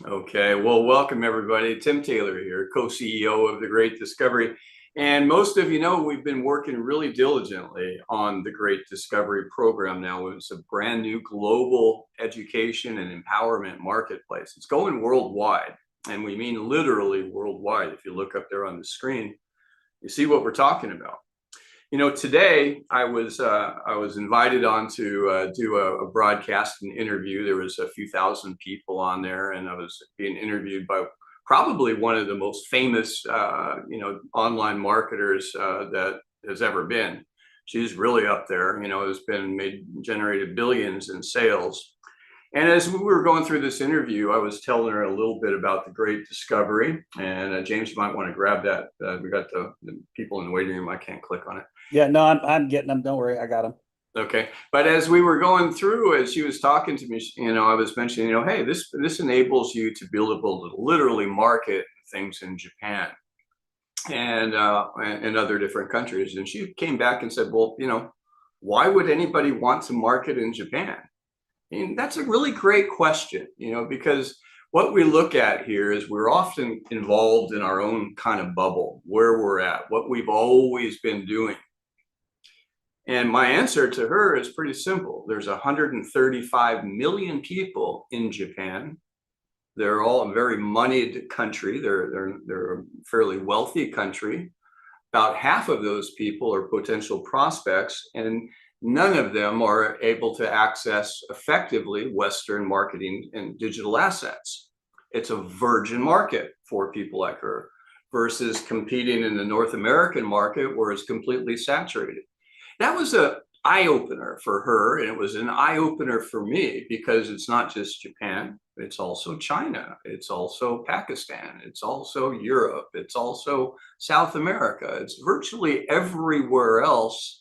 Okay, well, welcome everybody. Tim Taylor here, co-CEO of The Great Discovery. And most of you know we've been working really diligently on the Great Discovery program now. It's a brand new global education and empowerment marketplace. It's going worldwide, and we mean literally worldwide. If you look up there on the screen, you see what we're talking about. Today I was invited on to do a broadcast and interview. There was a few thousand people on there, and I was being interviewed by probably one of the most famous, online marketers that has ever been. She's really up there. Has been generated billions in sales. And as we were going through this interview, I was telling her a little bit about the Great Discovery. And James, you might want to grab that. We got the people in the waiting room. I can't click on it. Yeah, no, I'm getting them. Don't worry, I got them. Okay. But as we were going through, as she was talking to me, I was mentioning, hey, this enables you to be able to literally market things in Japan and other different countries. And she came back and said, well, why would anybody want to market in Japan? And that's a really great question, because what we look at here is we're often involved in our own kind of bubble, where we're at, what we've always been doing. And my answer to her is pretty simple. There's 135 million people in Japan. They're all a very moneyed country. They're a fairly wealthy country. About half of those people are potential prospects, and none of them are able to access effectively Western marketing and digital assets. It's a virgin market for people like her versus competing in the North American market where it's completely saturated. That was an eye-opener for her, and it was an eye-opener for me because it's not just Japan, it's also China, it's also Pakistan, it's also Europe, it's also South America, it's virtually everywhere else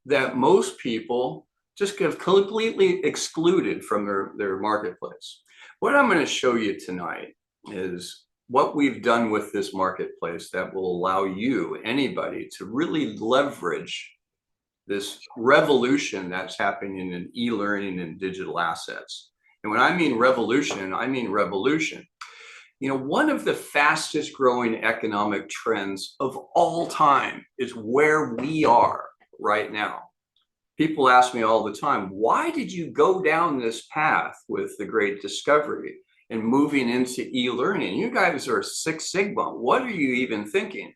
that most people just get completely excluded from their marketplace. What I'm going to show you tonight is what we've done with this marketplace that will allow you, anybody, to really leverage this revolution that's happening in e-learning and digital assets. And when I mean revolution, I mean revolution. One of the fastest growing economic trends of all time is where we are right now. People ask me all the time, why did you go down this path with the Great Discovery and moving into e-learning? You guys are Six Sigma. What are you even thinking?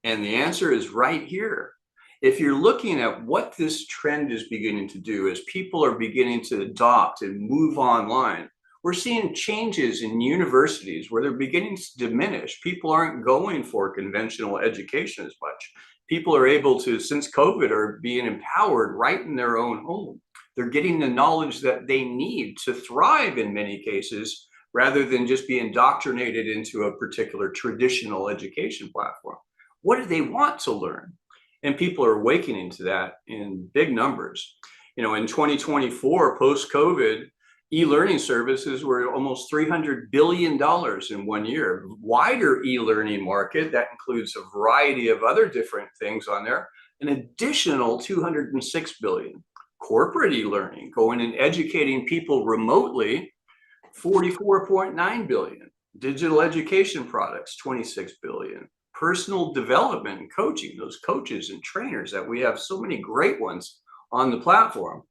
And the answer is right here. If you're looking at what this trend is beginning to do as people are beginning to adopt and move online, we're seeing changes in universities where they're beginning to diminish. People aren't going for conventional education as much. People are able to, since COVID, are being empowered right in their own home. They're getting the knowledge that they need to thrive in many cases, rather than just be indoctrinated into a particular traditional education platform. What do they want to learn? And people are awakening to that in big numbers. In 2024, post-COVID, e-learning services were almost $300 billion in 1 year. Wider e-learning market, that includes a variety of other different things on there, an additional $206 billion. Corporate e-learning, going and educating people remotely, $44.9 billion. Digital education products, $26 billion. Personal development and coaching, those coaches and trainers that we have so many great ones on the platform,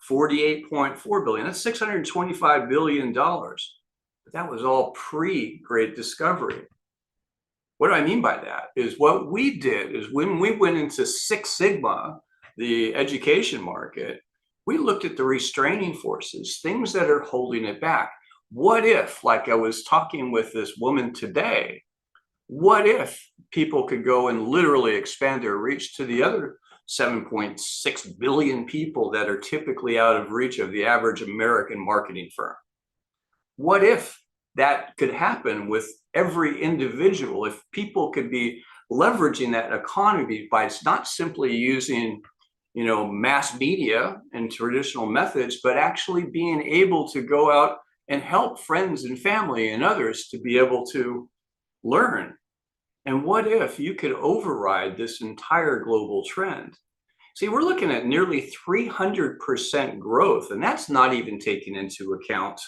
$48.4 billion. That's $625 billion. But that was all pre-Great Discovery. What do I mean by that? Is what we did is when we went into Six Sigma, the education market, we looked at the restraining forces, things that are holding it back. What if, like I was talking with this woman today, what if people could go and literally expand their reach to the other 7.6 billion people that are typically out of reach of the average American marketing firm? What if that could happen with every individual? If people could be leveraging that economy by not simply using, mass media and traditional methods, but actually being able to go out and help friends and family and others to be able to learn. And what if you could override this entire global trend? See, we're looking at nearly 300% growth, and that's not even taking into account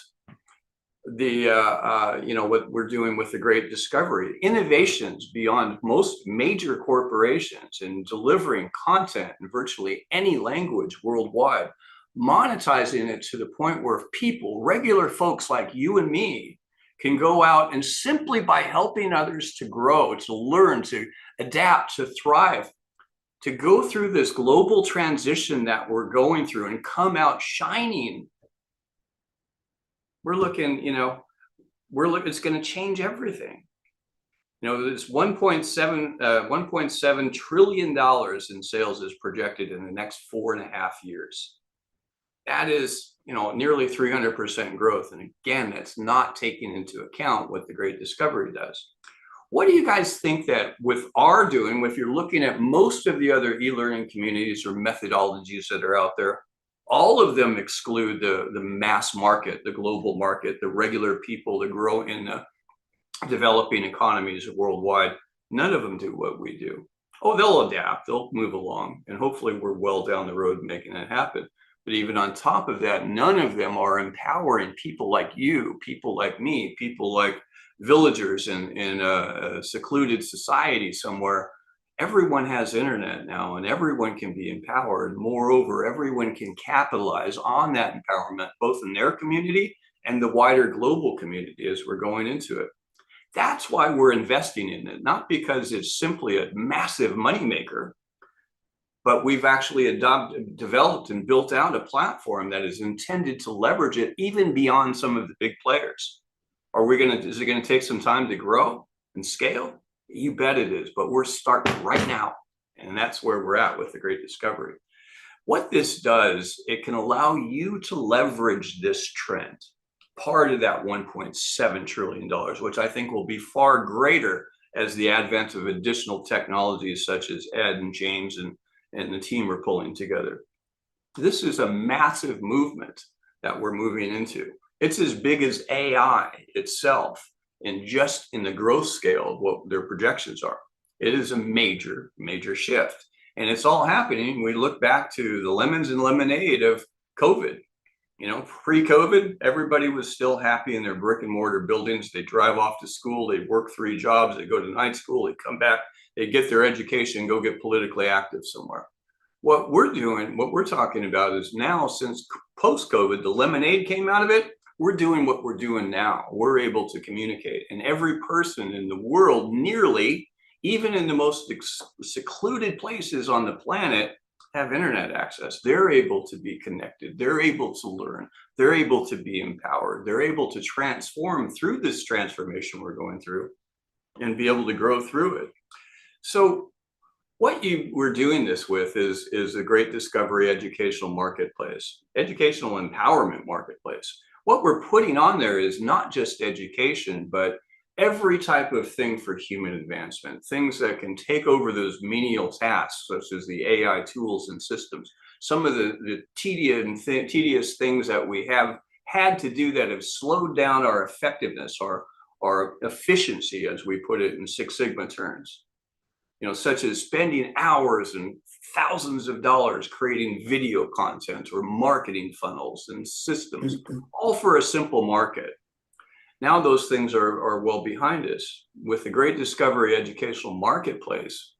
what we're doing with the great discovery, innovations beyond most major corporations in delivering content in virtually any language worldwide, monetizing it to the point where people, regular folks like you and me, can go out and simply by helping others to grow, to learn, to adapt, to thrive, to go through this global transition that we're going through and come out shining. We're looking, it's going to change everything. This 1.7 trillion dollars in sales is projected in the next 4.5 years. That is, nearly 300% growth. And again, that's not taking into account what the Great Discovery does. What do you guys think that with our doing, if you're looking at most of the other e-learning communities or methodologies that are out there, all of them exclude the mass market, the global market, the regular people that grow in the developing economies worldwide. None of them do what we do. Oh, they'll adapt, they'll move along, and hopefully we're well down the road making that happen. But even on top of that, none of them are empowering people like you, people like me, people like villagers in a secluded society somewhere. Everyone has internet now and everyone can be empowered. Moreover, everyone can capitalize on that empowerment, both in their community and the wider global community as we're going into it. That's why we're investing in it, not because it's simply a massive moneymaker, but we've actually developed and built out a platform that is intended to leverage it even beyond some of the big players. Is it going to take some time to grow and scale? You bet it is, but we're starting right now. And that's where we're at with the Great Discovery. What this does, it can allow you to leverage this trend, part of that $1.7 trillion, which I think will be far greater as the advent of additional technologies such as Ed and James and the team are pulling together. This is a massive movement that we're moving into. It's as big as AI itself, and just in the growth scale of what their projections are. It is a major, major shift. And it's all happening. We look back to the lemons and lemonade of COVID. Pre-COVID, everybody was still happy in their brick and mortar buildings. They drive off to school, they work 3 jobs, they go to night school, they come back, they get their education, go get politically active somewhere. What we're doing, what we're talking about is now, since post-COVID, the lemonade came out of it, we're doing what we're doing now. We're able to communicate. And every person in the world, nearly, even in the most secluded places on the planet, have internet access. They're able to be connected. They're able to learn. They're able to be empowered. They're able to transform through this transformation we're going through and be able to grow through it. So what we're doing this with is a Great Discovery educational marketplace, educational empowerment marketplace. What we're putting on there is not just education, but every type of thing for human advancement, things that can take over those menial tasks, such as the AI tools and systems. Some of the tedious things that we have had to do that have slowed down our effectiveness, our efficiency, as we put it in Six Sigma terms. Such as spending hours and thousands of dollars creating video content or marketing funnels and systems, all for a simple market. Now those things are well behind us. With the Great Discovery educational marketplace,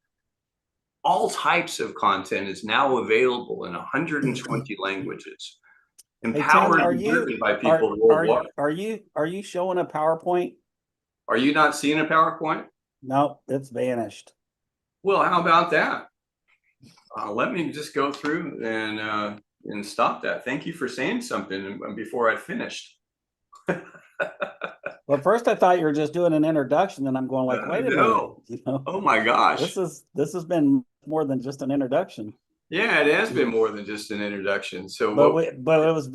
all types of content is now available in 120 languages, empowered and driven by people worldwide. Are you showing a PowerPoint? Are you not seeing a PowerPoint? No, it's vanished. Well, how about that? Let me just go through and stop that. Thank you for saying something before I finished. Well, first I thought you were just doing an introduction, and I'm going like, wait a minute. Oh my gosh. This has been more than just an introduction. Yeah, it has been more than just an introduction. So, but it was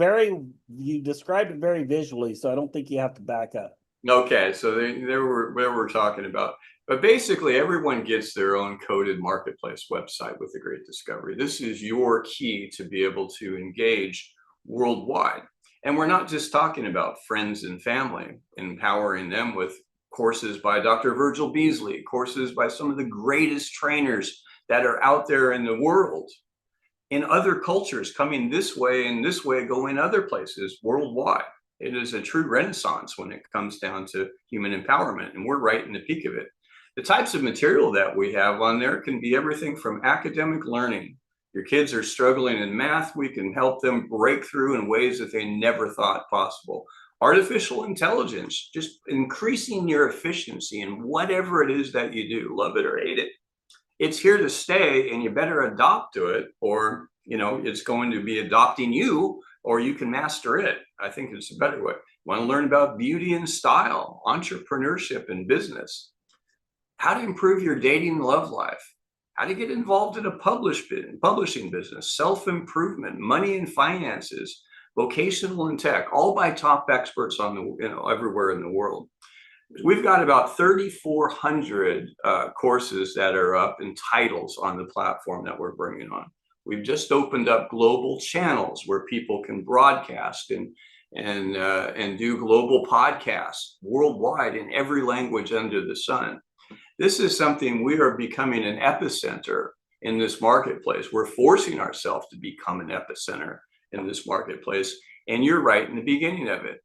you described it very visually, so I don't think you have to back up. Okay, so there we're talking about. But basically, everyone gets their own coded marketplace website with the Great Discovery. This is your key to be able to engage worldwide. And we're not just talking about friends and family, empowering them with courses by Dr. Virgil Beasley, courses by some of the greatest trainers that are out there in the world, in other cultures, coming this way and this way, going other places worldwide. It is a true renaissance when it comes down to human empowerment, and we're right in the peak of it. The types of material that we have on there can be everything from academic learning. Your kids are struggling in math, we can help them break through in ways that they never thought possible. Artificial intelligence, just increasing your efficiency in whatever it is that you do, love it or hate it. It's here to stay, and you better adopt to it, or it's going to be adopting you, or you can master it. I think it's a better way. Want to learn about beauty and style, entrepreneurship and business, how to improve your dating and love life, how to get involved in a publishing business, self-improvement, money and finances, vocational and tech, all by top experts on the everywhere in the world. We've got about 3,400 courses that are up in titles on the platform that we're bringing on. We've just opened up global channels where people can broadcast and do global podcasts worldwide in every language under the sun. This is something we are becoming an epicenter in this marketplace. We're forcing ourselves to become an epicenter in this marketplace. And you're right in the beginning of it.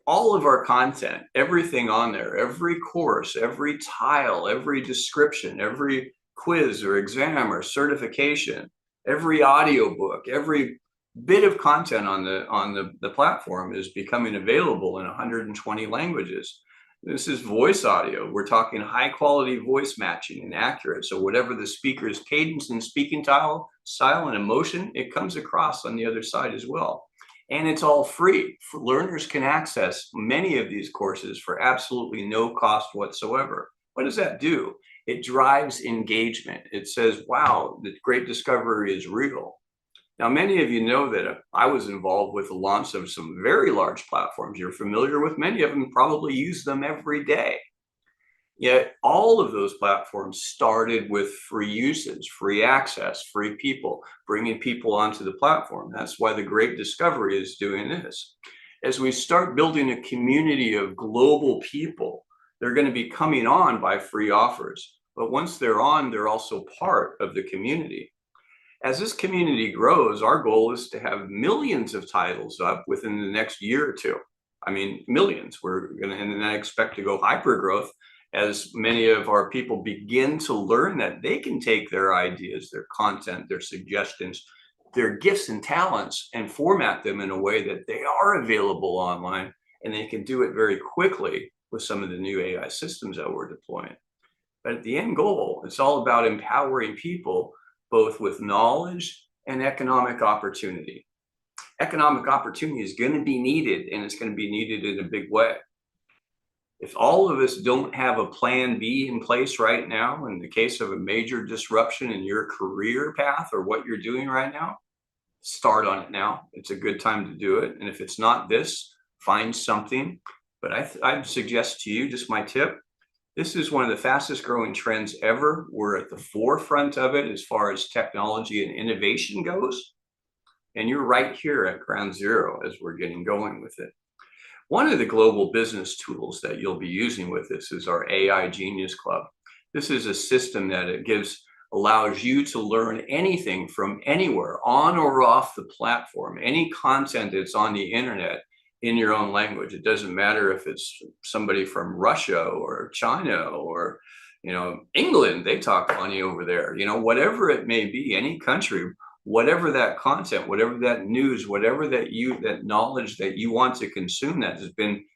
All of our content, everything on there, every course, every tile, every description, every quiz or exam or certification, every audiobook, every bit of content on the platform is becoming available in 120 languages. This is voice audio. We're talking high quality voice matching and accurate. So whatever the speaker's cadence and speaking style and emotion, it comes across on the other side as well. And it's all free. Learners can access many of these courses for absolutely no cost whatsoever. What does that do? It drives engagement. It says, wow, the great discovery is real. Now, many of you know that I was involved with the launch of some very large platforms. You're familiar with many of them, probably use them every day. Yet all of those platforms started with free usage, free access, free people, bringing people onto the platform. That's why the great discovery is doing this. As we start building a community of global people, they're going to be coming on by free offers. But once they're on, they're also part of the community. As this community grows, our goal is to have millions of titles up within the next year or two. I mean, millions. We're going to, and then I expect to go hyper growth as many of our people begin to learn that they can take their ideas, their content, their suggestions, their gifts and talents, and format them in a way that they are available online, and they can do it very quickly with some of the new AI systems that we're deploying. But at the end goal, it's all about empowering people both with knowledge and economic opportunity. Economic opportunity is going to be needed, and it's going to be needed in a big way. If all of us don't have a plan B in place right now, in the case of a major disruption in your career path or what you're doing right now, start on it now. It's a good time to do it. And if it's not this, find something. But I'd suggest to you, just my tip, this is one of the fastest growing trends ever. We're at the forefront of it as far as technology and innovation goes. And you're right here at ground zero as we're getting going with it. One of the global business tools that you'll be using with this is our AI Genius Club. This is a system that allows you to learn anything from anywhere, on or off the platform, any content that's on the internet in your own language. It doesn't matter if it's somebody from Russia or China or England, they talk funny over there, whatever it may be, any country. Whatever that content, whatever that news, whatever that knowledge that you want to consume that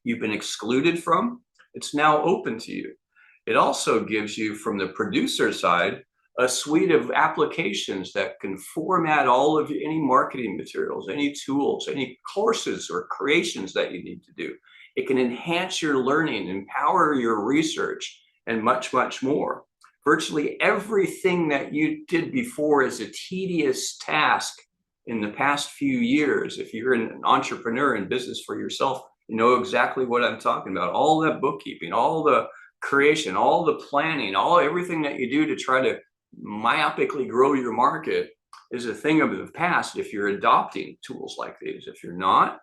you've been excluded from, it's now open to you. It also gives you, from the producer side, a suite of applications that can format all of any marketing materials, any tools, any courses or creations that you need to do. It can enhance your learning, empower your research, and much, much more. Virtually everything that you did before as a tedious task in the past few years, if you're an entrepreneur in business for yourself, you know exactly what I'm talking about. All that bookkeeping, all the creation, all the planning, everything that you do to try to myopically grow your market is a thing of the past if you're adopting tools like these. If you're not,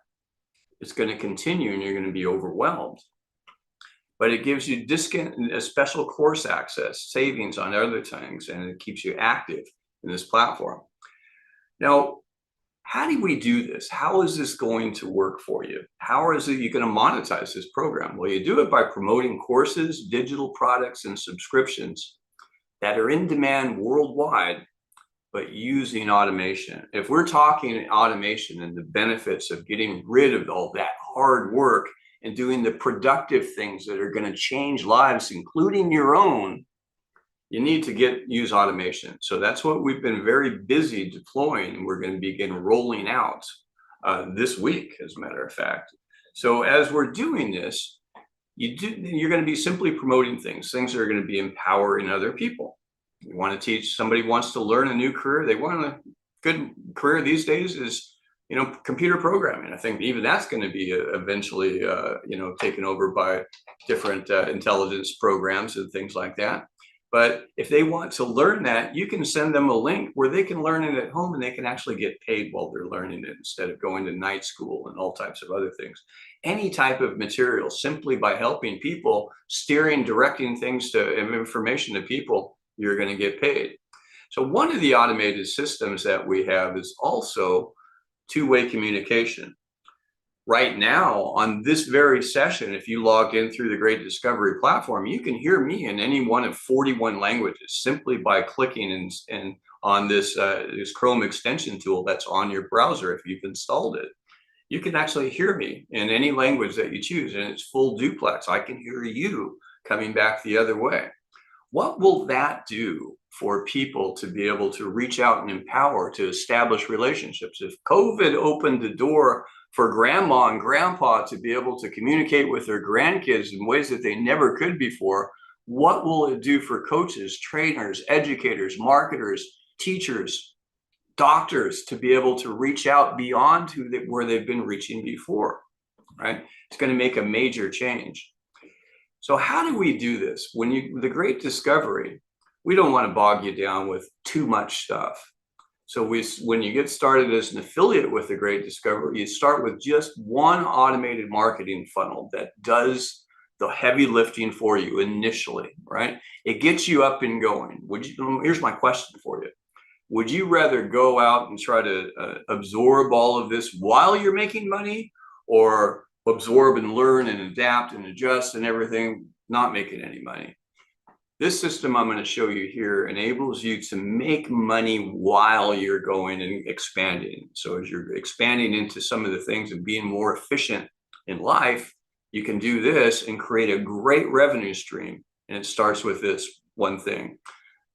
it's going to continue and you're going to be overwhelmed. But it gives you a special course access, savings on other things, and it keeps you active in this platform. Now, How do we do this? How is this going to work for you? How is it you're going to monetize this program? Well, you do it by promoting courses, digital products, and subscriptions that are in demand worldwide, but using automation. If we're talking automation and the benefits of getting rid of all that hard work and doing the productive things that are going to change lives, including your own, you need to use automation. So that's what we've been very busy deploying, and we're going to begin rolling out this week, as a matter of fact. So as we're doing this, you're going to be simply promoting things that are going to be empowering other people. You want to teach, somebody wants to learn a new career, they want a good career these days is, computer programming. I think even that's going to be eventually, taken over by different intelligence programs and things like that. But if they want to learn that, you can send them a link where they can learn it at home, and they can actually get paid while they're learning it instead of going to night school and all types of other things. Any type of material, simply by helping people, steering, directing things to information to people, you're going to get paid. So one of the automated systems that we have is also two-way communication. Right now, on this very session, if you log in through the Great Discovery platform, you can hear me in any one of 41 languages simply by clicking on this Chrome extension tool that's on your browser if you've installed it. You can actually hear me in any language that you choose, and it's full duplex. I can hear you coming back the other way. What will that do for people to be able to reach out and empower, to establish relationships? If COVID opened the door for grandma and grandpa to be able to communicate with their grandkids in ways that they never could before, what will it do for coaches, trainers, educators, marketers, teachers, doctors to be able to reach out beyond where they've been reaching before, right? It's going to make a major change. So how do we do this? The Great Discovery, we don't want to bog you down with too much stuff. So when you get started as an affiliate with the Great Discovery, you start with just one automated marketing funnel that does the heavy lifting for you initially, right? It gets you up and going. Here's my question for you. Would you rather go out and try to absorb all of this while you're making money, or absorb and learn and adapt and adjust and everything, not making any money? This system I'm going to show you here enables you to make money while you're going and expanding. So as you're expanding into some of the things and being more efficient in life, you can do this and create a great revenue stream. And it starts with this one thing.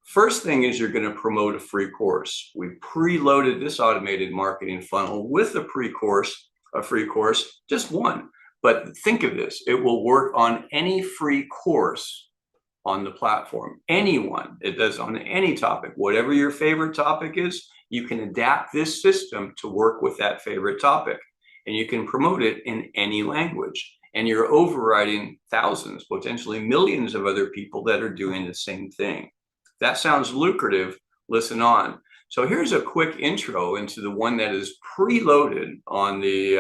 First thing is you're going to promote a free course. We preloaded this automated marketing funnel with a free course, just one. But think of this, it will work on any free course on the platform. Anyone, it does on any topic. Whatever your favorite topic is, you can adapt this system to work with that favorite topic. And you can promote it in any language. And you're overriding thousands, potentially millions of other people that are doing the same thing. That sounds lucrative. Listen on. So here's a quick intro into the one that is preloaded on the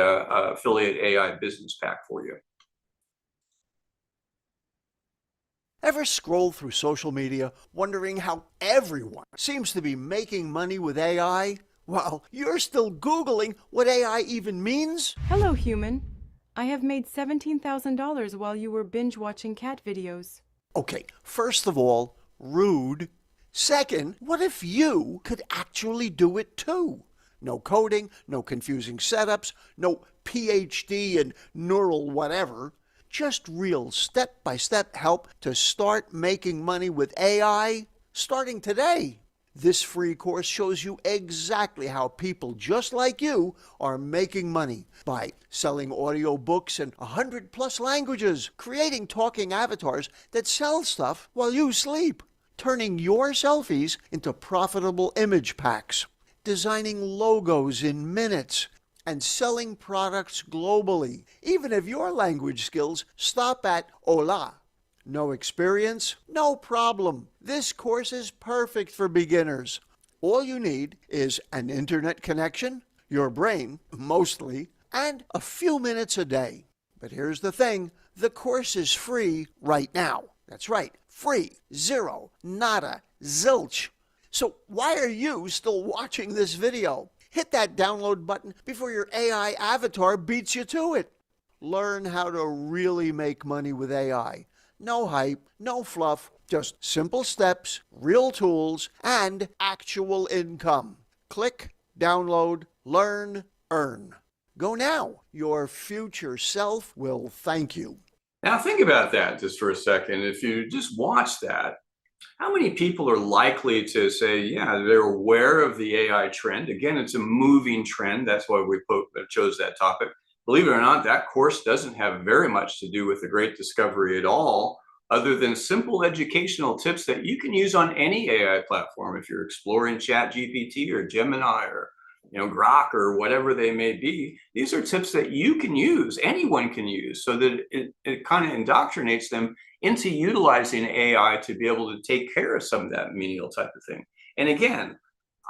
Affiliate AI Business Pack for you. Ever scroll through social media wondering how everyone seems to be making money with AI? While you're still Googling what AI even means? Hello, human. I have made $17,000 while you were binge-watching cat videos. Okay, first of all, rude. Second, what if you could actually do it too? No coding, no confusing setups, no PhD in neural whatever. Just real step-by-step help to start making money with AI starting today. This free course shows you exactly how people just like you are making money by selling audiobooks in 100+ languages, creating talking avatars that sell stuff while you sleep, turning your selfies into profitable image packs, designing logos in minutes, and selling products globally, even if your language skills stop at hola. No experience? No problem. This course is perfect for beginners. All you need is an internet connection, your brain, mostly, and a few minutes a day. But here's the thing, the course is free right now. That's right, free, zero, nada, zilch. So why are you still watching this video? Hit that download button before your AI avatar beats you to it. Learn how to really make money with AI. No hype, no fluff, just simple steps, real tools, and actual income. Click, download, learn, earn. Go now. Your future self will thank you. Now think about that just for a second. If you just watch that, how many people are likely to say, yeah, they're aware of the AI trend? Again, it's a moving trend. That's why we chose that topic. Believe it or not, that course doesn't have very much to do with the Great Discovery at all, other than simple educational tips that you can use on any AI platform. If you're exploring ChatGPT or Gemini or Grok or whatever they may be, these are tips that you can use, anyone can use, so that it kind of indoctrinates them into utilizing AI to be able to take care of some of that menial type of thing. And again,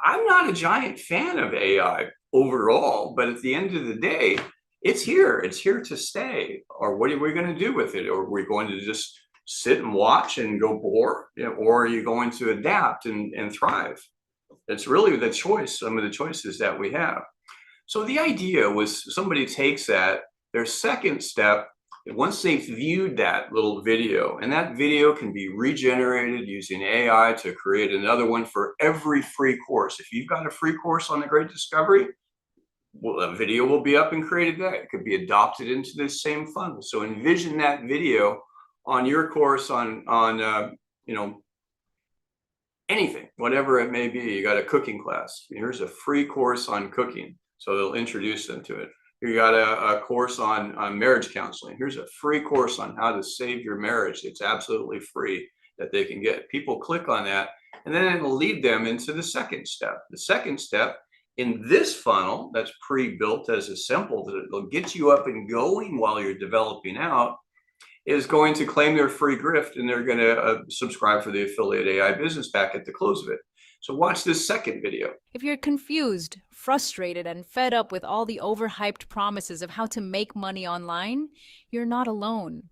I'm not a giant fan of AI overall, but at the end of the day, it's here to stay. Or what are we going to do with it? Or are we going to just sit and watch and go bore? Or are you going to adapt and thrive? It's really the choice, some of the choices that we have. So the idea was somebody takes that, their second step, once they've viewed that little video, and that video can be regenerated using AI to create another one for every free course. If you've got a free course on the Great Discovery, well, a video will be up and created there. It could be adopted into this same funnel. So envision that video on your course on anything, whatever it may be. You got a cooking class. Here's a free course on cooking. So they'll introduce them to it. You got a course on marriage counseling. Here's a free course on how to save your marriage. It's absolutely free that they can get. People click on that, and then it'll lead them into the second step. The second step in this funnel that's pre-built as a simple, that it'll get you up and going while you're developing out, is going to claim their free gift, and they're going to subscribe for the Affiliate AI Business Pack at the close of it. So watch this second video. If you're confused, frustrated, and fed up with all the overhyped promises of how to make money online, you're not alone.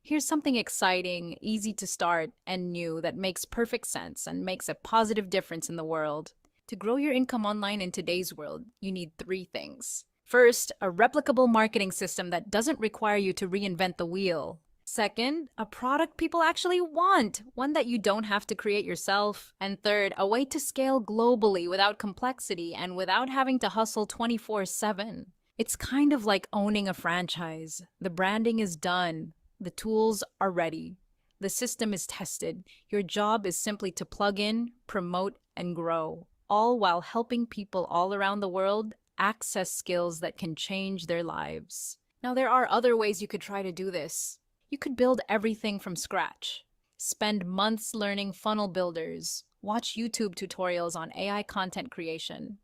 Here's something exciting, easy to start, and new that makes perfect sense and makes a positive difference in the world. To grow your income online in today's world, you need 3 things. First, a replicable marketing system that doesn't require you to reinvent the wheel. Second, a product people actually want, one that you don't have to create yourself. And third, a way to scale globally without complexity and without having to hustle 24/7. It's kind of like owning a franchise. The branding is done. The tools are ready. The system is tested. Your job is simply to plug in, promote, and grow, all while helping people all around the world access skills that can change their lives. Now, there are other ways you could try to do this. You could build everything from scratch. Spend months learning funnel builders. Watch YouTube tutorials on AI content creation.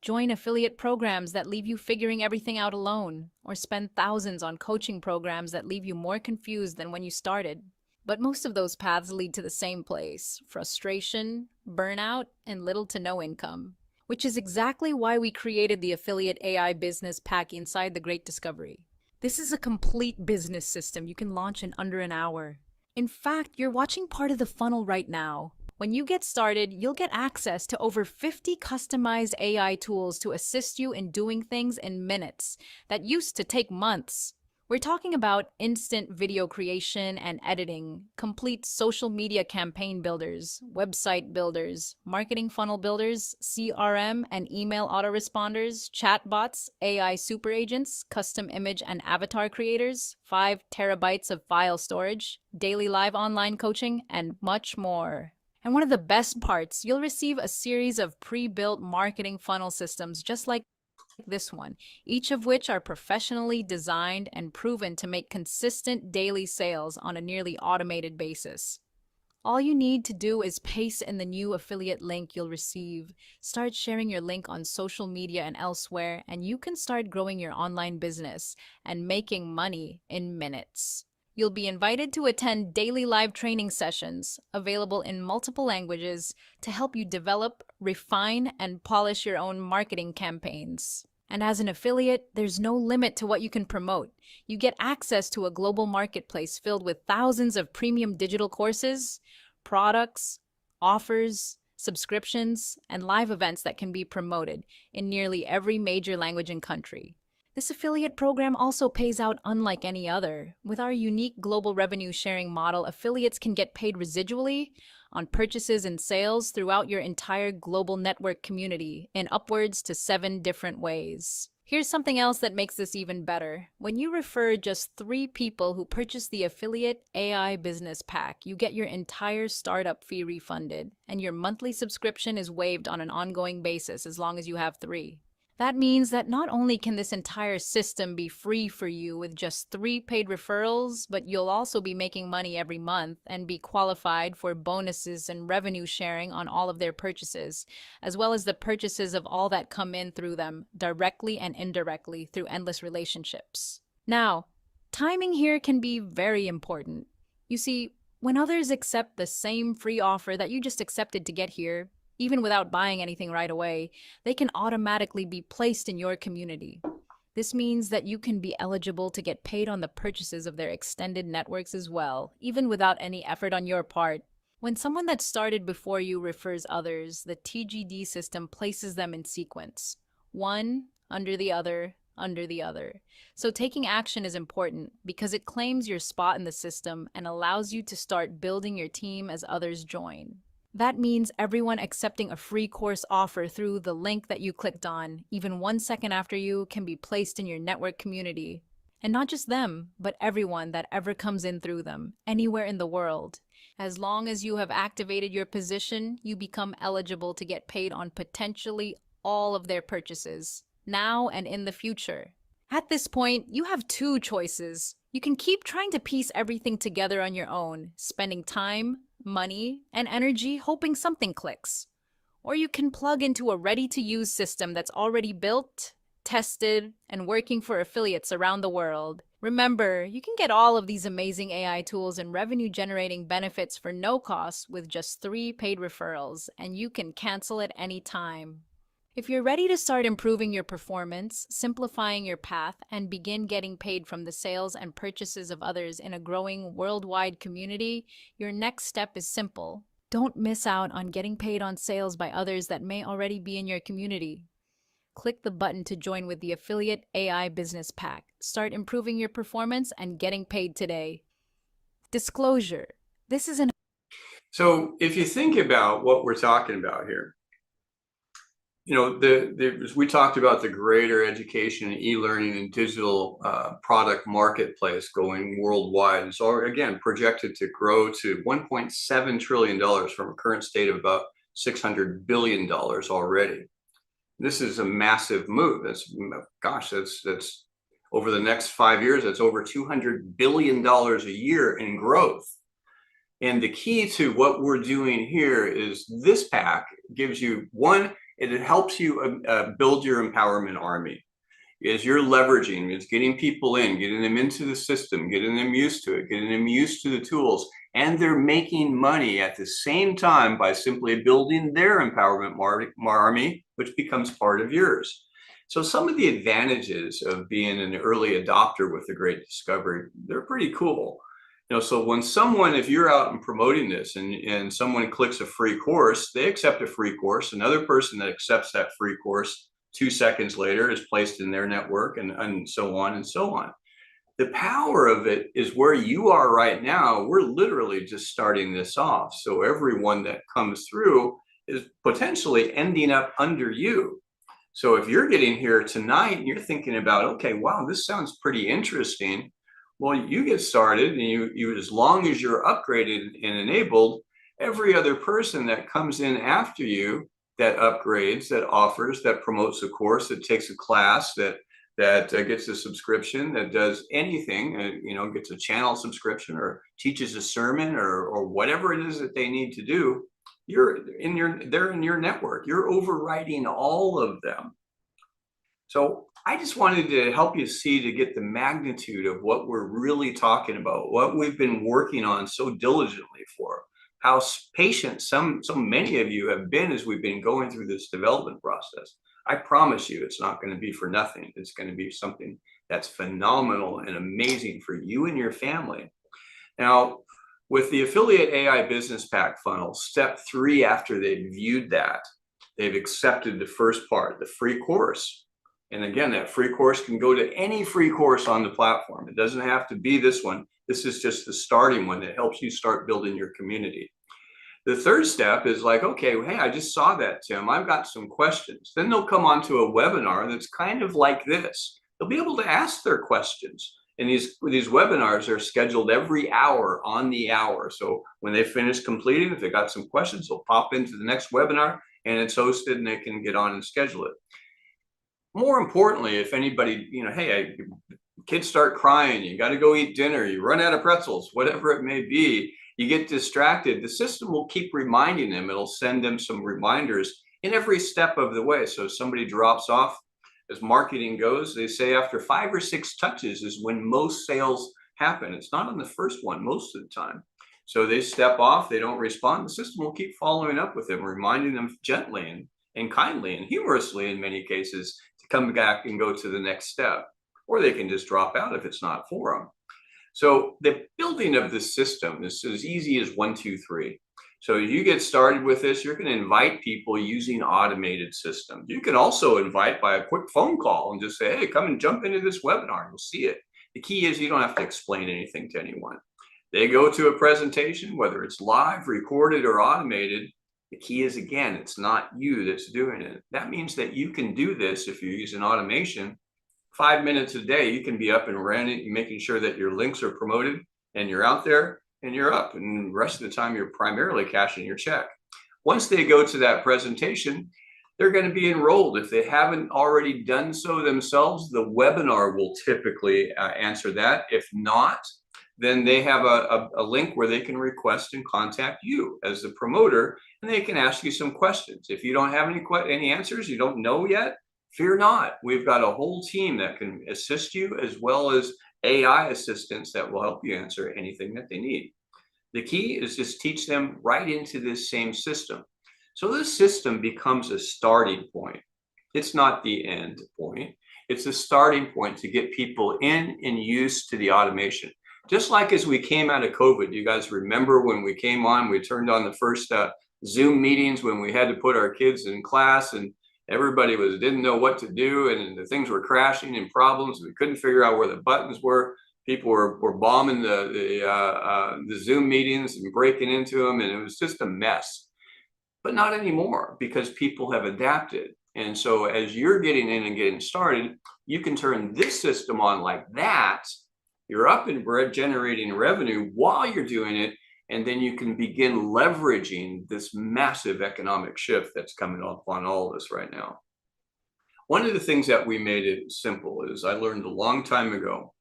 Join affiliate programs that leave you figuring everything out alone, or spend thousands on coaching programs that leave you more confused than when you started. But most of those paths lead to the same place: frustration, burnout, and little to no income. Which is exactly why we created the Affiliate AI Business Pack inside the Great Discovery. This is a complete business system you can launch in under an hour. In fact, you're watching part of the funnel right now. When you get started, you'll get access to over 50 customized AI tools to assist you in doing things in minutes that used to take months. We're talking about instant video creation and editing, complete social media campaign builders, website builders, marketing funnel builders, CRM and email autoresponders, chatbots, AI super agents, custom image and avatar creators, 5 terabytes of file storage, daily live online coaching, and much more. And one of the best parts, you'll receive a series of pre-built marketing funnel systems just like this one, each of which are professionally designed and proven to make consistent daily sales on a nearly automated basis. All you need to do is paste in the new affiliate link you'll receive, start sharing your link on social media and elsewhere, and you can start growing your online business and making money in minutes. You'll be invited to attend daily live training sessions, available in multiple languages, to help you develop, refine, and polish your own marketing campaigns. And as an affiliate, there's no limit to what you can promote. You get access to a global marketplace filled with thousands of premium digital courses, products, offers, subscriptions, and live events that can be promoted in nearly every major language and country. This affiliate program also pays out unlike any other. With our unique global revenue sharing model, affiliates can get paid residually on purchases and sales throughout your entire global network community in upwards to 7 different ways. Here's something else that makes this even better. When you refer just 3 people who purchase the affiliate AI business pack, you get your entire startup fee refunded, and your monthly subscription is waived on an ongoing basis as long as you have 3. That means that not only can this entire system be free for you with just 3 paid referrals, but you'll also be making money every month and be qualified for bonuses and revenue sharing on all of their purchases, as well as the purchases of all that come in through them, directly and indirectly through endless relationships. Now, timing here can be very important. You see, when others accept the same free offer that you just accepted to get here, even without buying anything right away, they can automatically be placed in your community. This means that you can be eligible to get paid on the purchases of their extended networks as well, even without any effort on your part. When someone that started before you refers others, the TGD system places them in sequence, one under the other, under the other. So taking action is important because it claims your spot in the system and allows you to start building your team as others join. That means everyone accepting a free course offer through the link that you clicked on, even 1 second after you, can be placed in your network community. And not just them, but everyone that ever comes in through them, anywhere in the world. As long as you have activated your position, you become eligible to get paid on potentially all of their purchases, now and in the future. At this point, you have 2 choices. You can keep trying to piece everything together on your own, spending time, money, and energy hoping something clicks. Or you can plug into a ready-to-use system that's already built, tested, and working for affiliates around the world. Remember, you can get all of these amazing AI tools and revenue-generating benefits for no cost with just 3 paid referrals, and you can cancel at any time. If you're ready to start improving your performance, simplifying your path, and begin getting paid from the sales and purchases of others in a growing worldwide community, your next step is simple. Don't miss out on getting paid on sales by others that may already be in your community. Click the button to join with the Affiliate AI Business Pack. Start improving your performance and getting paid today. Disclosure. This is an So if you think about what we're talking about here, you know, we talked about the greater education and e-learning and digital product marketplace going worldwide. It's already, again, projected to grow to $1.7 trillion from a current state of about $600 billion already. This is a massive move. That's over the next 5 years, that's over $200 billion a year in growth. And the key to what we're doing here is this pack gives you one, it helps you build your empowerment army. As you're leveraging, it's getting people in, getting them into the system, getting them used to it, getting them used to the tools, and they're making money at the same time by simply building their empowerment army, which becomes part of yours. So some of the advantages of being an early adopter with the Great Discovery, they're pretty cool. You know, so when someone, if you're out and promoting this and someone clicks a free course, they accept a free course. Another person that accepts that free course 2 seconds later is placed in their network and so on and so on. The power of it is where you are right now. We're literally just starting this off. So everyone that comes through is potentially ending up under you. So if you're getting here tonight and you're thinking about, okay, wow, this sounds pretty interesting. Well, you get started and you as long as you're upgraded and enabled, every other person that comes in after you that upgrades, that offers, that promotes a course, that takes a class, that gets a subscription, that does anything, you know, gets a channel subscription or teaches a sermon or whatever it is that they need to do, they're in your network. You're overriding all of them. So I just wanted to help you see, to get the magnitude of what we're really talking about, what we've been working on so diligently for, how patient so many of you have been as we've been going through this development process. I promise you it's not going to be for nothing. It's going to be something that's phenomenal and amazing for you and your family. Now, With the affiliate AI business pack funnel, step 3 after they've viewed that, they've accepted the first part, the free course. And again, that free course can go to any free course on the platform. It doesn't have to be this one. This is just the starting one that helps you start building your community. The third step is like, okay, hey, I just saw that, Tim. I've got some questions. Then they'll come onto a webinar that's kind of like this. They'll be able to ask their questions. And these webinars are scheduled every hour on the hour. So when they finish completing, if they got some questions, they'll pop into the next webinar and it's hosted and they can get on and schedule it. More importantly, if anybody, hey, kids start crying, you got to go eat dinner, you run out of pretzels, whatever it may be, you get distracted, the system will keep reminding them. It'll send them some reminders in every step of the way. So if somebody drops off, as marketing goes, they say after 5 or 6 touches is when most sales happen. It's not on the first one most of the time. So they step off, they don't respond. The system will keep following up with them, reminding them gently and kindly and humorously in many cases to come back and go to the next step. Or they can just drop out if it's not for them. So the building of the system is as easy as 1, 2, 3. So you get started with this, you're going to invite people using automated systems. You can also invite by a quick phone call and just say, hey, come and jump into this webinar and you'll see it. The key is you don't have to explain anything to anyone. They go to a presentation, whether it's live, recorded, or automated. The key is, again, it's not you that's doing it. That means that you can do this if you're using automation. 5 minutes a day, you can be up and running, making sure that your links are promoted and you're out there and you're up. And the rest of the time, you're primarily cashing your check. Once they go to that presentation, they're going to be enrolled. If they haven't already done so themselves, the webinar will typically answer that. If not, then they have a link where they can request and contact you as the promoter, and they can ask you some questions. If you don't have any answers, you don't know yet, fear not. We've got a whole team that can assist you, as well as AI assistants that will help you answer anything that they need. The key is just teach them right into this same system. So this system becomes a starting point. It's not the end point. It's a starting point to get people in and used to the automation. Just like as we came out of COVID, you guys remember when we came on, we turned on the first Zoom meetings when we had to put our kids in class and everybody didn't know what to do, and the things were crashing and problems. We couldn't figure out where the buttons were. People were bombing the Zoom meetings and breaking into them, and it was just a mess. But not anymore, because people have adapted. And so as you're getting in and getting started, you can turn this system on like that. You're up and generating revenue while you're doing it, and then you can begin leveraging this massive economic shift that's coming up on all of us right now. One of the things that we made it simple is, I learned a long time ago,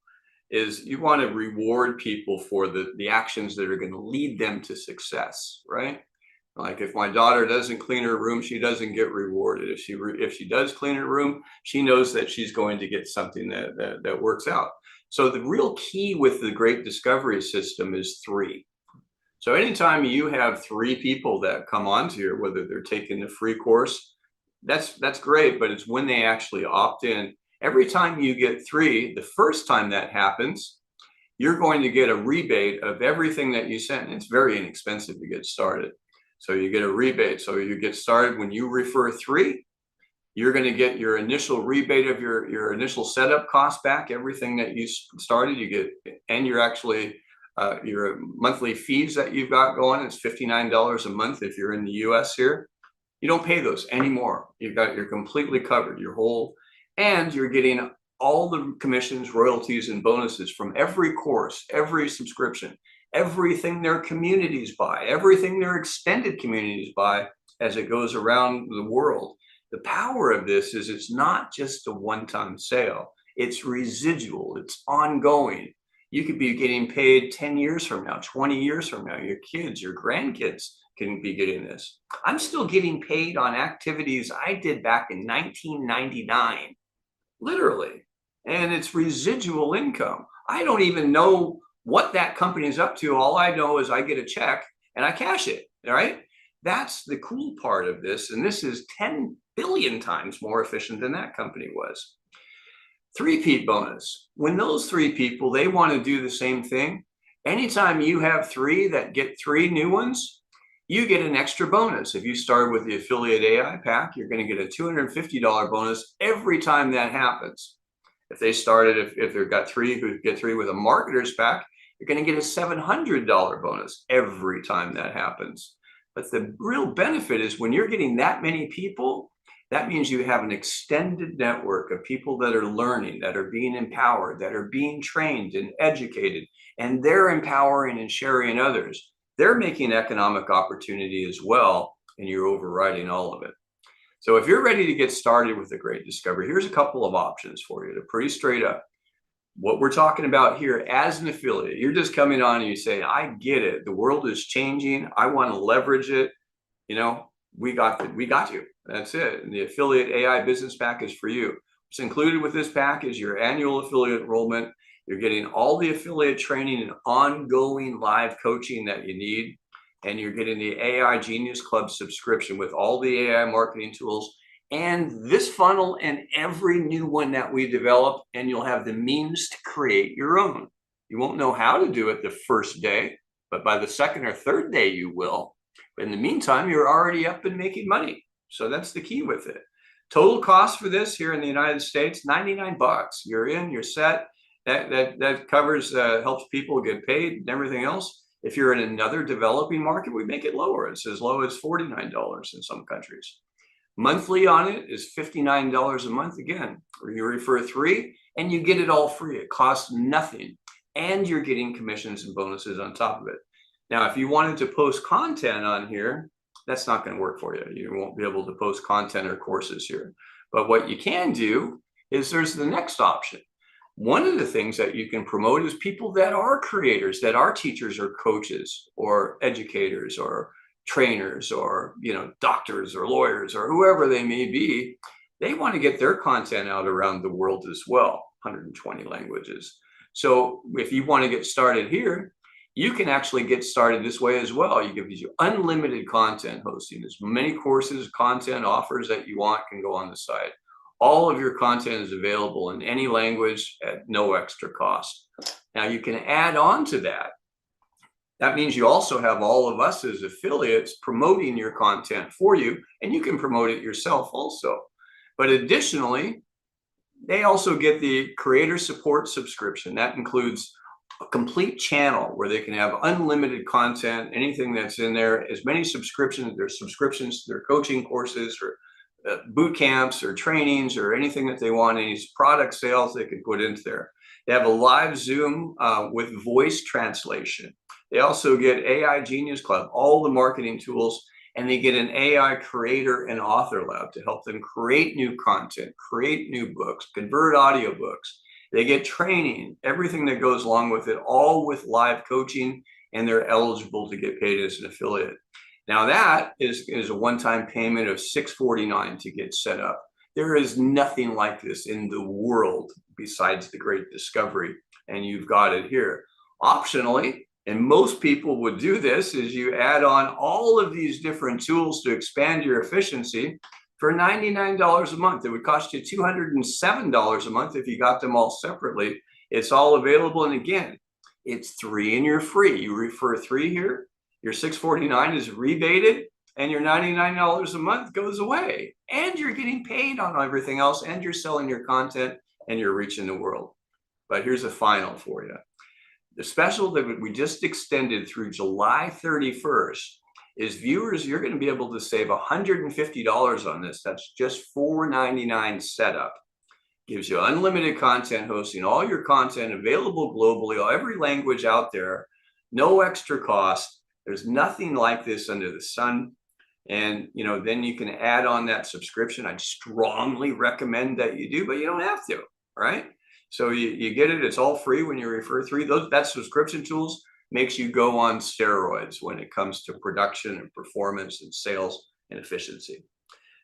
is you want to reward people for the actions that are going to lead them to success, right? Like if my daughter doesn't clean her room, she doesn't get rewarded. If she does clean her room, she knows that she's going to get something that works out. So the real key with the Great Discovery System is 3. So anytime you have 3 people that come onto here, whether they're taking the free course, that's great, but it's when they actually opt in. Every time you get 3, the first time that happens, you're going to get a rebate of everything that you sent. And it's very inexpensive to get started. So you get a rebate. So you get started when you refer 3, you're going to get your initial rebate of your initial setup cost back, everything that you started, you get, and you're actually your monthly fees that you've got going, it's $59 a month if you're in the US here. You don't pay those anymore. You're completely covered, your whole, and you're getting all the commissions, royalties, and bonuses from every course, every subscription, everything their communities buy, everything their extended communities buy as it goes around the world. The power of this is it's not just a one-time sale. It's residual, it's ongoing. You could be getting paid 10 years from now, 20 years from now. Your kids, your grandkids can be getting this. I'm still getting paid on activities I did back in 1999, literally. And it's residual income. I don't even know what that company is up to. All I know is I get a check and I cash it, all right? That's the cool part of this. And this is 10 billion times more efficient than that company was. 3-peat bonus. When those 3 people, they want to do the same thing, Anytime you have 3 that get 3 new ones, you get an extra bonus. If you start with the affiliate AI pack, you're going to get a $250 bonus every time that happens. If they started, if they've got 3 who get 3 with a marketer's pack, you're going to get a $700 bonus every time that happens. But the real benefit is when you're getting that many people, that means you have an extended network of people that are learning, that are being empowered, that are being trained and educated, and they're empowering and sharing others. They're making economic opportunity as well, and you're overriding all of it. So if you're ready to get started with the Great Discovery, here's a couple of options for you. They're pretty straight up. What we're talking about here as an affiliate, you're just coming on and you say, I get it. The world is changing. I want to leverage it. You know, we got you. That's it. And the affiliate AI business pack is for you. What's included with this pack is your annual affiliate enrollment. You're getting all the affiliate training and ongoing live coaching that you need. And you're getting the AI Genius Club subscription with all the AI marketing tools and this funnel and every new one that we develop. And you'll have the means to create your own. You won't know how to do it the first day, but by the second or third day, you will. But in the meantime, you're already up and making money. So that's the key with it. Total cost for this here in the United States, $99. You're in, you're set. That covers, helps people get paid and everything else. If you're in another developing market, we make it lower. It's as low as $49 in some countries. Monthly on it is $59 a month. Again, you refer 3 and you get it all free. It costs nothing. And you're getting commissions and bonuses on top of it. Now, if you wanted to post content on here, that's not going to work for you. You won't be able to post content or courses here. But what you can do is there's the next option. One of the things that you can promote is people that are creators, that are teachers or coaches or educators or trainers or, you know, doctors or lawyers or whoever they may be. They want to get their content out around the world as well, 120 languages. So if you want to get started here, you can actually get started this way as well. You give you unlimited content hosting. As many courses, content offers that you want can go on the site. All of your content is available in any language at no extra cost. Now you can add on to that. That means you also have all of us as affiliates promoting your content for you, and you can promote it yourself also. But additionally, they also get the creator support subscription. That includes a complete channel where they can have unlimited content, anything that's in there, as many subscriptions, there's subscriptions to their coaching courses or boot camps or trainings or anything that they want, any product sales they can put into there. They have a live Zoom with voice translation. They also get AI Genius Club, all the marketing tools, and they get an AI creator and author lab to help them create new content, create new books, convert audiobooks. They get training, everything that goes along with it, all with live coaching, and they're eligible to get paid as an affiliate. Now that is a one-time payment of $649 to get set up. There is nothing like this in the world besides the Great Discovery, and you've got it here. Optionally, and most people would do this, is you add on all of these different tools to expand your efficiency for $99 a month. It would cost you $207 a month if you got them all separately. It's all available, and again, it's 3 and you're free. You refer 3 here, your $649 is rebated, and your $99 a month goes away. And you're getting paid on everything else, and you're selling your content, and you're reaching the world. But here's a final for you. The special that we just extended through July 31st is viewers, you're going to be able to save $150 on this. That's just $499 setup. Gives you unlimited content hosting, all your content available globally, every language out there, no extra cost. There's nothing like this under the sun. And, you know, then you can add on that subscription. I strongly recommend that you do, but you don't have to, right? So you get it. It's all free when you refer 3. That subscription tools makes you go on steroids when it comes to production and performance and sales and efficiency.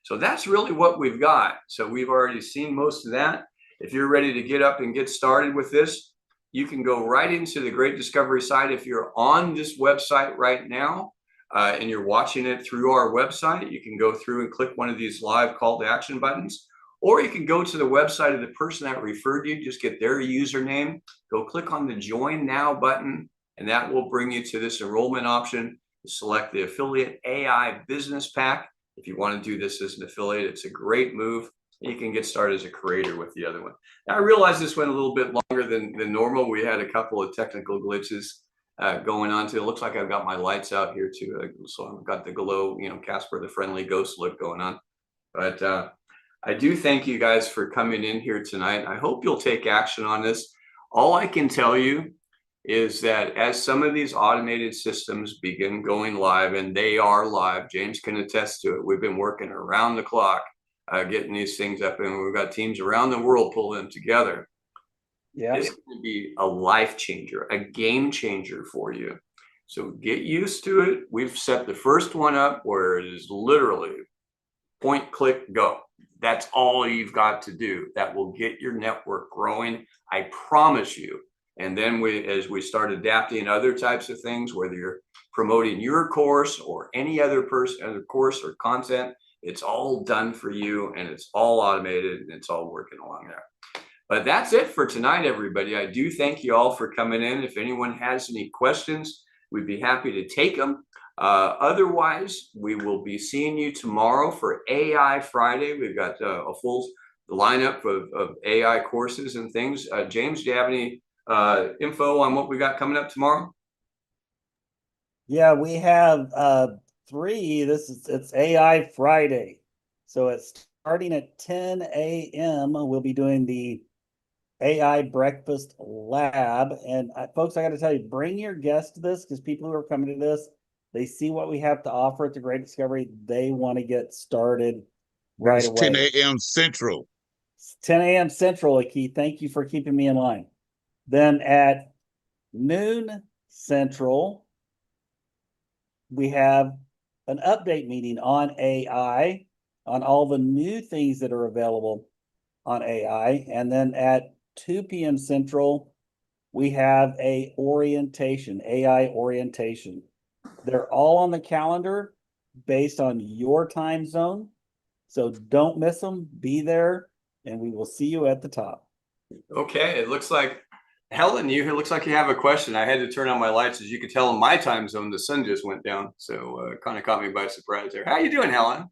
So that's really what we've got. So we've already seen most of that. If you're ready to get up and get started with this, you can go right into the Great Discovery site. If you're on this website right now and you're watching it through our website, you can go through and click one of these live call to action buttons, or you can go to the website of the person that referred you, just get their username, go click on the Join Now button, And that will bring you to this enrollment option. Select the affiliate AI business pack. If you want to do this as an affiliate, it's a great move. You can get started as a creator with the other one. Now, I realize this went a little bit longer than normal. We had a couple of technical glitches going on too. It looks like I've got my lights out here too. So I've got the glow, Casper the Friendly Ghost look going on. But I do thank you guys for coming in here tonight. I hope you'll take action on this. All I can tell you is that as some of these automated systems begin going live, and they are live, James can attest to it. We've been working around the clock getting these things up, and we've got teams around the world pulling them together. Yeah. This is going to be a life changer, a game changer for you. So get used to it. We've set the first one up where it is literally point, click, go. That's all you've got to do. That will get your network growing. I promise you. And then as we start adapting other types of things, whether you're promoting your course or any other course or content, it's all done for you, and it's all automated, and it's all working along there. But that's it for tonight, everybody. I do thank you all for coming in. If anyone has any questions, we'd be happy to take them. Otherwise, we will be seeing you tomorrow for AI Friday. We've got a full lineup of AI courses and things. James, do you have any info on what we got coming up tomorrow? Yeah, we have 3. It's AI Friday. So it's starting at 10 a.m. We'll be doing the AI Breakfast Lab. And folks, I got to tell you, bring your guests to this, because people who are coming to this, they see what we have to offer at the Great Discovery. They want to get started right It's away. 10 a.m. Central. It's 10 a.m. Central, Keith. Thank you for keeping me in line. Then at noon Central, we have an update meeting on AI, on all the new things that are available on AI. And then at 2 p.m. Central, we have a AI orientation. They're all on the calendar based on your time zone. So don't miss them. Be there, and we will see you at the top. Okay, it looks like Helen, it looks like you have a question. I had to turn on my lights. As you can tell, in my time zone, the sun just went down. So kind of caught me by surprise there. How you doing, Helen?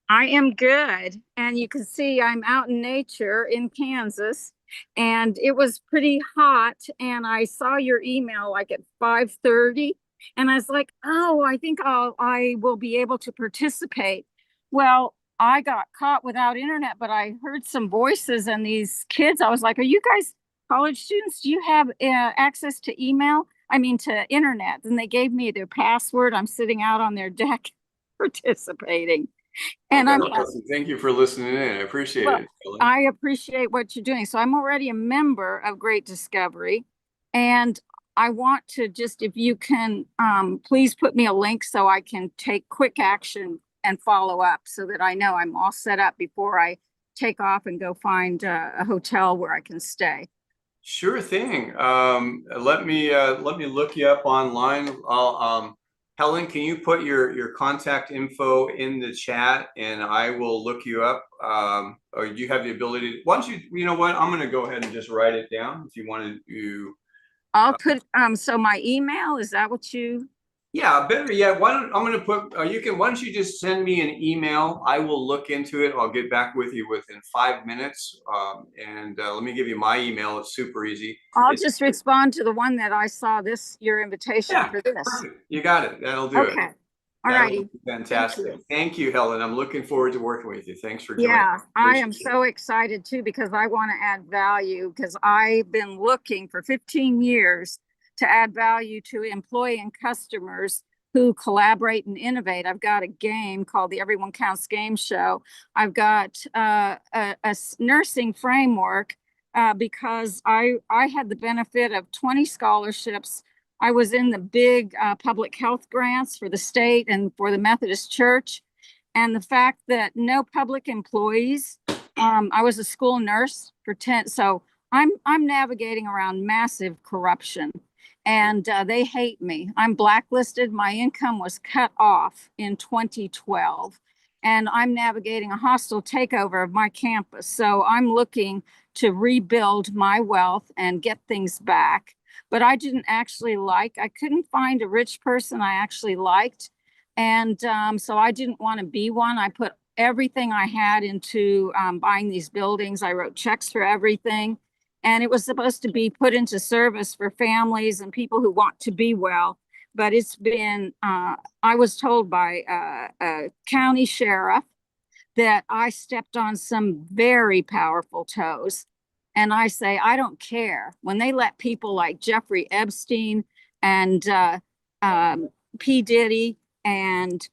I am good. And you can see I'm out in nature in Kansas, and it was pretty hot. And I saw your email like at 5:30, and I was like, oh, I think I will be able to participate. Well, I got caught without internet, but I heard some voices, and these kids, I was like, are you guys college students? Do you have access to to internet? And they gave me their password. I'm sitting out on their deck participating. And Okay, I'm awesome. Thank you for listening in. I appreciate well, it, Helen. I appreciate what you're doing. So I'm already a member of Great Discovery, and I want to just, if you can, please put me a link so I can take quick action and follow up, so that I know I'm all set up before I take off and go find a hotel where I can stay. Sure thing. Let me look you up online. Helen, can you put your contact info in the chat, and I will look you up. Or you have the ability. Once you know what, I'm going to go ahead and just write it down if you want to. I'll put so my email, is that what you? Yeah, better yet, I'm going to put, why don't you just send me an email? I will look into it. I'll get back with you within 5 minutes. Let me give you my email. It's super easy. I'll just respond to the one that I saw your invitation for this. Perfect. You got it. That'll do it. Okay. All righty. Fantastic. Thank you, Helen. I'm looking forward to working with you. Thanks for joining. Yeah, I am so excited too, because I want to add value, because I've been looking for 15 years to add value to employee and customers who collaborate and innovate. I've got a game called the Everyone Counts Game Show. I've got a nursing framework because I had the benefit of 20 scholarships. I was in the big public health grants for the state and for the Methodist Church. And the fact that no public employees, I was a school nurse for 10, so I'm navigating around massive corruption, and they hate me. I'm blacklisted. My income was cut off in 2012, and I'm navigating a hostile takeover of my campus. So I'm looking to rebuild my wealth and get things back. but I didn't actually like. I couldn't find a rich person I actually liked. And so I didn't want to be one. I put everything I had into buying these buildings. I wrote checks for everything. And it was supposed to be put into service for families and people who want to be well. But it's been, I was told by a county sheriff that I stepped on some very powerful toes. And I say, I don't care. When they let people like Jeffrey Epstein and P. Diddy and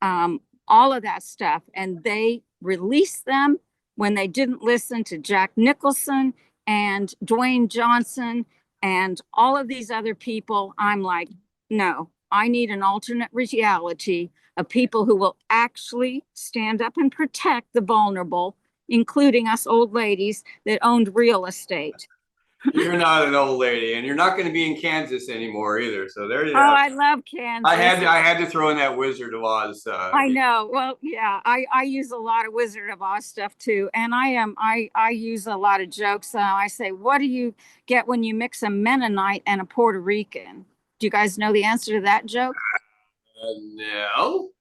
all of that stuff, and they released them when they didn't listen to Jack Nicholson and Dwayne Johnson and all of these other people, I'm like, no, I need an alternate reality of people who will actually stand up and protect the vulnerable, including us old ladies that owned real estate. You're not an old lady, and you're not going to be in Kansas anymore either. So there you Oh, go. I love Kansas. I had to throw in that Wizard of Oz. I know. Well, yeah, I use a lot of Wizard of Oz stuff too. And I use a lot of jokes. I say, what do you get when you mix a Mennonite and a Puerto Rican? Do you guys know the answer to that joke? No.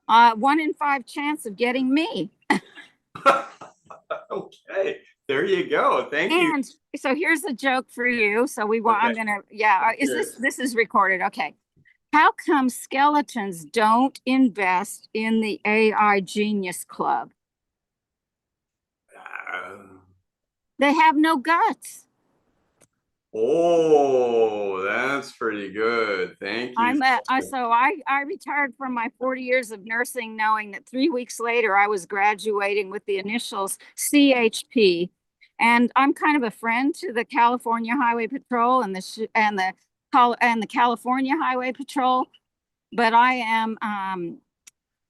1 in 5 chance of getting me. Okay, there you go. Thank you. And so here's a joke for you. So we want, Okay. I'm gonna, yeah, Cheers. this is recorded. Okay. How come skeletons don't invest in the AI Genius Club? They have no guts. Oh, that's pretty good. Thank you. I retired from my 40 years of nursing, knowing that 3 weeks later I was graduating with the initials CHP, and I'm kind of a friend to the California Highway Patrol and the California Highway Patrol, but I am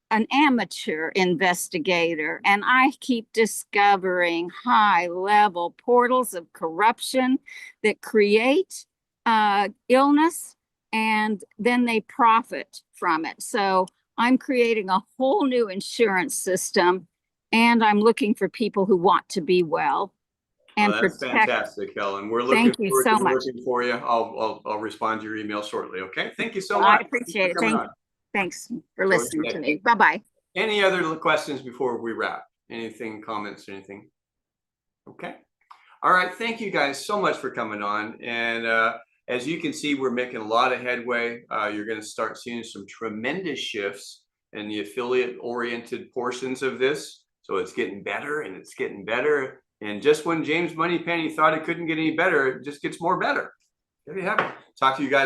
an amateur investigator, and I keep discovering high-level portals of corruption that create illness, and then they profit from it. So I'm creating a whole new insurance system, and I'm looking for people who want to be well and Well, that's protect. fantastic, Helen. We're looking Thank you forward so to much. working for you. I'll respond to your email shortly. Okay. Thank you so I much. appreciate it. Thanks for coming on. Thanks for So listening okay. to me. Bye-bye. Any other questions before we wrap? Anything, comments, anything? Okay. All right. Thank you guys so much for coming on. And as you can see, we're making a lot of headway. You're going to start seeing some tremendous shifts in the affiliate-oriented portions of this. So it's getting better and it's getting better. And just when James Moneypenny thought it couldn't get any better, it just gets more better. There you have it. Talk to you guys.